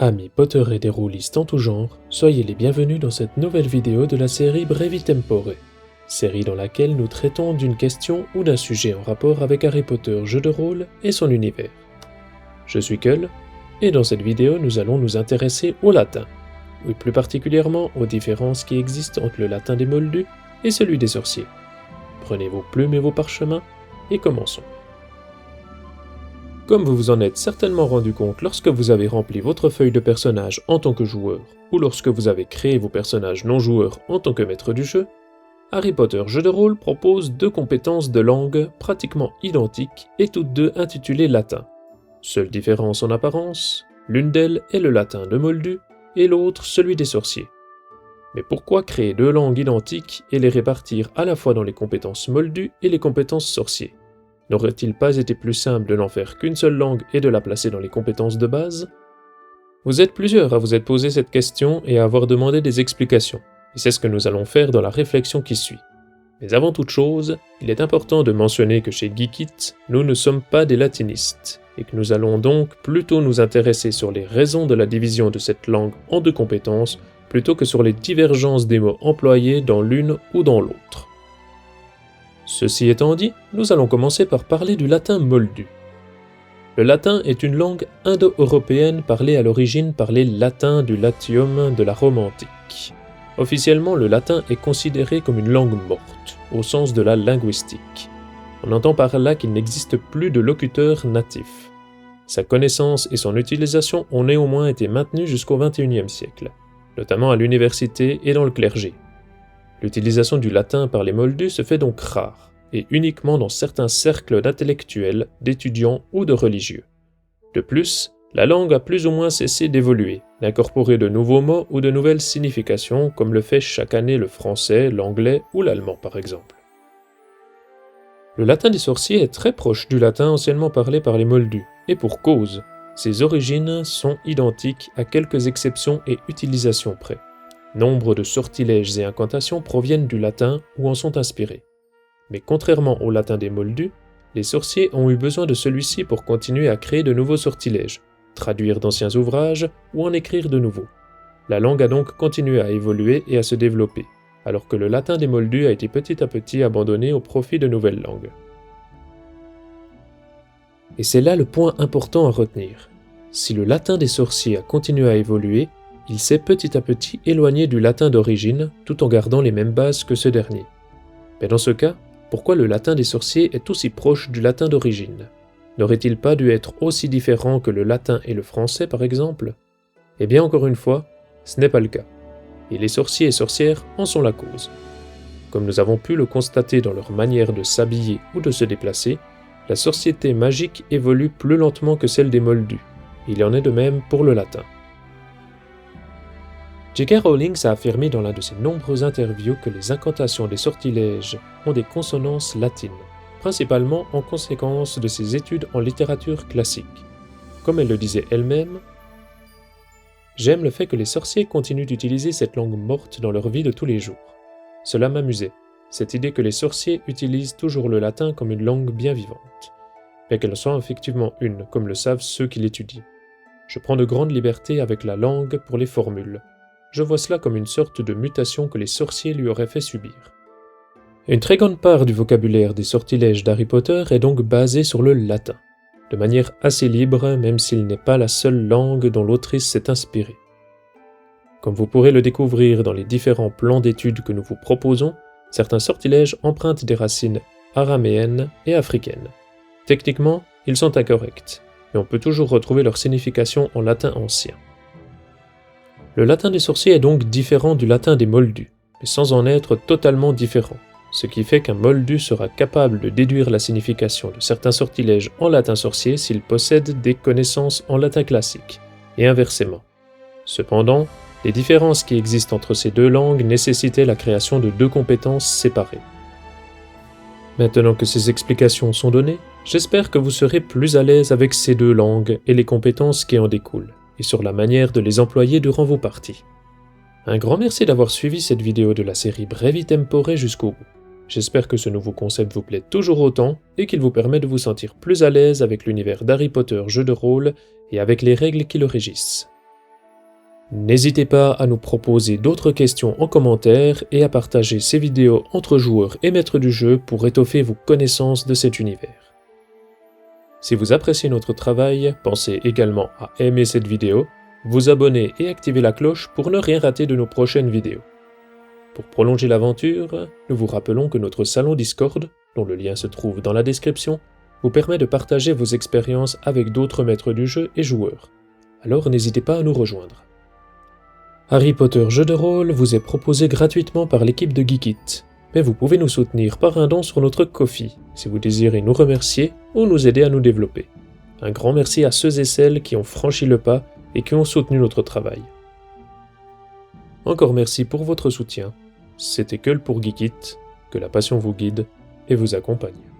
Amis Potter et des roulistes en tout genre, soyez les bienvenus dans cette nouvelle vidéo de la série Brevi Tempore, série dans laquelle nous traitons d'une question ou d'un sujet en rapport avec Harry Potter jeu de rôle et son univers. Je suis Kull, et dans cette vidéo nous allons nous intéresser au latin, ou plus particulièrement aux différences qui existent entre le latin des Moldus et celui des sorciers. Prenez vos plumes et vos parchemins, et commençons. Comme vous vous en êtes certainement rendu compte lorsque vous avez rempli votre feuille de personnage en tant que joueur, ou lorsque vous avez créé vos personnages non-joueurs en tant que maître du jeu, Harry Potter jeu de rôle propose deux compétences de langue pratiquement identiques et toutes deux intitulées latin. Seule différence en apparence, l'une d'elles est le latin de Moldu et l'autre celui des sorciers. Mais pourquoi créer deux langues identiques et les répartir à la fois dans les compétences Moldu et les compétences sorciers ? N'aurait-il pas été plus simple de n'en faire qu'une seule langue et de la placer dans les compétences de base ? Vous êtes plusieurs à vous être posé cette question et à avoir demandé des explications, et c'est ce que nous allons faire dans la réflexion qui suit. Mais avant toute chose, il est important de mentionner que chez Geekit, nous ne sommes pas des latinistes, et que nous allons donc plutôt nous intéresser sur les raisons de la division de cette langue en deux compétences, plutôt que sur les divergences des mots employés dans l'une ou dans l'autre. Ceci étant dit, nous allons commencer par parler du latin moldu. Le latin est une langue indo-européenne parlée à l'origine par les latins du Latium de la Rome antique. Officiellement, le latin est considéré comme une langue morte, au sens de la linguistique. On entend par là qu'il n'existe plus de locuteur natif. Sa connaissance et son utilisation ont néanmoins été maintenues jusqu'au XXIe siècle, notamment à l'université et dans le clergé. L'utilisation du latin par les Moldus se fait donc rare, et uniquement dans certains cercles d'intellectuels, d'étudiants ou de religieux. De plus, la langue a plus ou moins cessé d'évoluer, d'incorporer de nouveaux mots ou de nouvelles significations, comme le fait chaque année le français, l'anglais ou l'allemand par exemple. Le latin des sorciers est très proche du latin anciennement parlé par les Moldus, et pour cause, ses origines sont identiques à quelques exceptions et utilisations près. Nombre de sortilèges et incantations proviennent du latin ou en sont inspirés. Mais contrairement au latin des Moldus, les sorciers ont eu besoin de celui-ci pour continuer à créer de nouveaux sortilèges, traduire d'anciens ouvrages ou en écrire de nouveaux. La langue a donc continué à évoluer et à se développer, alors que le latin des Moldus a été petit à petit abandonné au profit de nouvelles langues. Et c'est là le point important à retenir. Si le latin des sorciers a continué à évoluer, il s'est petit à petit éloigné du latin d'origine, tout en gardant les mêmes bases que ce dernier. Mais dans ce cas, pourquoi le latin des sorciers est aussi proche du latin d'origine ? N'aurait-il pas dû être aussi différent que le latin et le français, par exemple ? Eh bien, encore une fois, ce n'est pas le cas. Et les sorciers et sorcières en sont la cause. Comme nous avons pu le constater dans leur manière de s'habiller ou de se déplacer, la sorciété magique évolue plus lentement que celle des Moldus. Il en est de même pour le latin. J.K. Rowling a affirmé dans l'un de ses nombreuses interviews que les incantations des sortilèges ont des consonances latines, principalement en conséquence de ses études en littérature classique. Comme elle le disait elle-même, « J'aime le fait que les sorciers continuent d'utiliser cette langue morte dans leur vie de tous les jours. Cela m'amusait, cette idée que les sorciers utilisent toujours le latin comme une langue bien vivante, mais qu'elle soit effectivement une, comme le savent ceux qui l'étudient. Je prends de grandes libertés avec la langue pour les formules. Je vois cela comme une sorte de mutation que les sorciers lui auraient fait subir. » Une très grande part du vocabulaire des sortilèges d'Harry Potter est donc basé sur le latin, de manière assez libre même s'il n'est pas la seule langue dont l'autrice s'est inspirée. Comme vous pourrez le découvrir dans les différents plans d'études que nous vous proposons, certains sortilèges empruntent des racines araméennes et africaines. Techniquement, ils sont incorrects, mais on peut toujours retrouver leur signification en latin ancien. Le latin des sorciers est donc différent du latin des Moldus, mais sans en être totalement différent, ce qui fait qu'un Moldu sera capable de déduire la signification de certains sortilèges en latin sorcier s'il possède des connaissances en latin classique, et inversement. Cependant, les différences qui existent entre ces deux langues nécessitaient la création de deux compétences séparées. Maintenant que ces explications sont données, j'espère que vous serez plus à l'aise avec ces deux langues et les compétences qui en découlent, et sur la manière de les employer durant vos parties. Un grand merci d'avoir suivi cette vidéo de la série Brevi Tempore jusqu'au bout. J'espère que ce nouveau concept vous plaît toujours autant et qu'il vous permet de vous sentir plus à l'aise avec l'univers d'Harry Potter jeu de rôle et avec les règles qui le régissent. N'hésitez pas à nous proposer d'autres questions en commentaire et à partager ces vidéos entre joueurs et maîtres du jeu pour étoffer vos connaissances de cet univers. Si vous appréciez notre travail, pensez également à aimer cette vidéo, vous abonner et activer la cloche pour ne rien rater de nos prochaines vidéos. Pour prolonger l'aventure, nous vous rappelons que notre salon Discord, dont le lien se trouve dans la description, vous permet de partager vos expériences avec d'autres maîtres du jeu et joueurs. Alors n'hésitez pas à nous rejoindre. Harry Potter Jeux de rôle vous est proposé gratuitement par l'équipe de Geekit, mais vous pouvez nous soutenir par un don sur notre Ko-fi, si vous désirez nous remercier ou nous aider à nous développer. Un grand merci à ceux et celles qui ont franchi le pas et qui ont soutenu notre travail. Encore merci pour votre soutien. C'était Keul pour Geekit, que la passion vous guide et vous accompagne.